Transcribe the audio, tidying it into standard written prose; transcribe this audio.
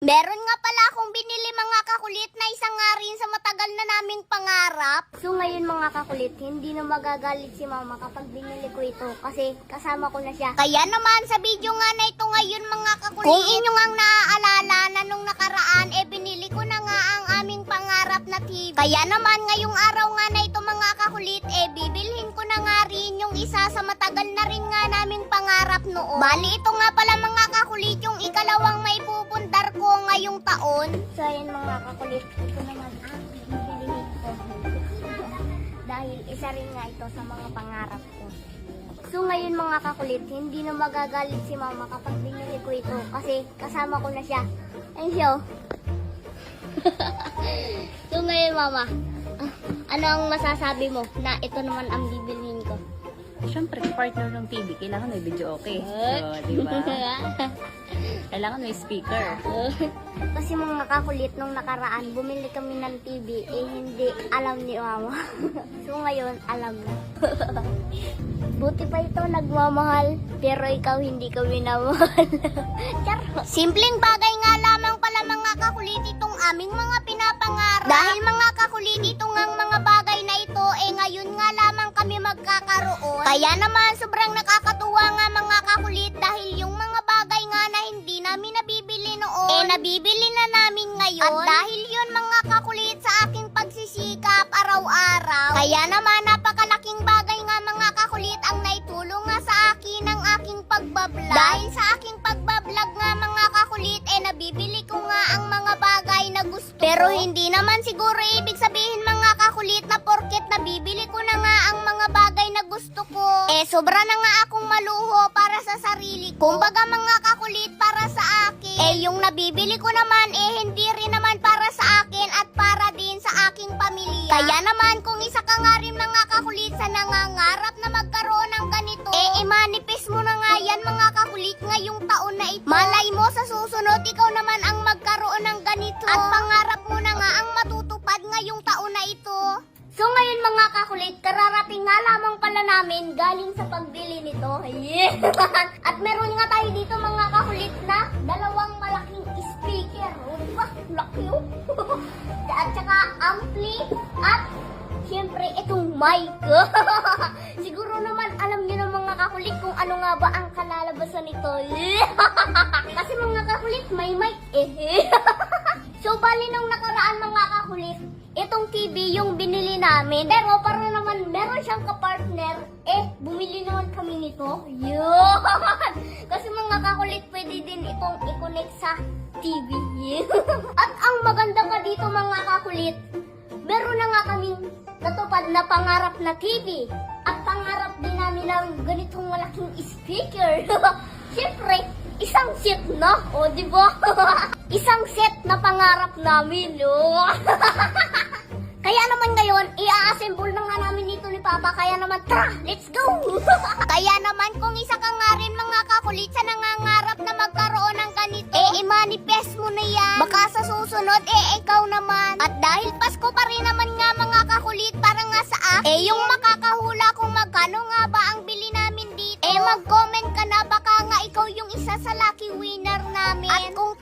Meron nga pala akong binili mga kakulit na isang nga rin sa matagal na naming pangarap. So ngayon mga kakulit, hindi na magagalit si mama kapag binili ko ito kasi kasama ko na siya. Kaya naman sa video nga na ito ngayon mga kakulit, kung inyo nga naaalala na nung nakaraan, binili ko na nga ang aming pangarap na TV. Kaya naman ngayong araw nga na ito mga kakulit, bibilhin ko na nga rin yung isa sa matagal na rin nga naming pangarap noon. Bali ito nga pala mga kakulit yung ikalawang may pupundar ko ngayong taon. So ayan mga kakulit, ito naman ang bibilihin ko. Dahil isa rin nga ito sa mga pangarap ko. So ngayon mga kakulit, hindi na magagalit si mama kapag binili ko ito kasi kasama ko na siya. Ayun siya. So ngayon mama, ano ang masasabi mo na ito naman ang bibilhin ko? Siyempre, partner ng TV, kailangan may video okay. So, di ba? Kailangan may speaker. Kasi mga kakulit, nung nakaraan, bumili kami ng TV, hindi alam ni mama. So ngayon, alam na. Buti pa ito nagmamahal, pero ikaw hindi ka minamahal. Simpleng bagay nga lamang pala mga kakulit itong aming mga pinapangarap. Dahil mga kakulit itong ang mga bagay na ito, ngayon nga lamang kami magkakaroon. Kaya naman sobrang nakakatuwa nga mga kakulit dahil yung mga bagay nga na hindi namin nabibili noon, nabibili na namin ngayon. At dahil yun mga kakulit sa aking pagsisikap araw-araw, kaya naman napakalaking bagay nga mga kakulit ang naitulong nga sa akin ng aking pagbablog. Dahil sa aking pagbablog nga mga kakulit, nabibili ko nga ang mga bagay na gusto. Pero hindi naman siguro ibig sabihin mga kakulit na porket nabibili ko na nga ang mga bagay na gusto ko, sobra na nga akong maluho para sa sarili ko. Kumbaga mga kakulit, para sa akin, yung nabibili ko naman, hindi rin naman para sa akin at para din sa aking pamilya. Kaya naman, kung isa ka nga rin mga kakulit sa nangangarap na magkaroon ng ganito, i-manifest mo na nga yan mga kakulit ngayong taon na ito. Malay mo sa susunod, ikaw naman ang magkaroon ng ganito. At pangarap mo na nga ang matutupad ngayong taon na ito. So ngayon mga kakulit, kararating nga lamang pala namin galing sa pagbili nito. Yeah. At meron nga tayo dito mga kakulit na dalawang malaking speaker. O diba? Laki yun. At saka ampli at syempre itong mic. Siguro naman alam niyo na mga kakulit kung ano nga ba ang kalalabasan nito. Kasi mga kakulit may mic So bali nung nakaraan mga kakulit, itong TV yung binili namin. Pero para naman meron siyang kapartner, bumili naman kami nito. Yun! Kasi mga kakulit, pwede din itong i-connect sa TV. At ang maganda pa dito mga kakulit, meron na nga kaming natupad na pangarap na TV. At pangarap din namin ng ganitong malaking speaker. Siyempre, isang set na, o diba? Isang set na pangarap namin, Kaya naman ngayon, i-assemble na nga namin ito ni Papa. Kaya naman, tara, let's go! Kaya naman, kung isa ka nga rin mga kakulit sa nangangarap na magkaroon ng ganito, i-manifest mo na yan. Baka sa susunod, ikaw naman. At dahil Pasko pa rin naman nga mga kakulit, para nga sa akin, yung makakahula kung magkano nga ba ang bili namin dito, mag-comment ka na, baka nga ikaw yung isa sa lucky winner namin. At kung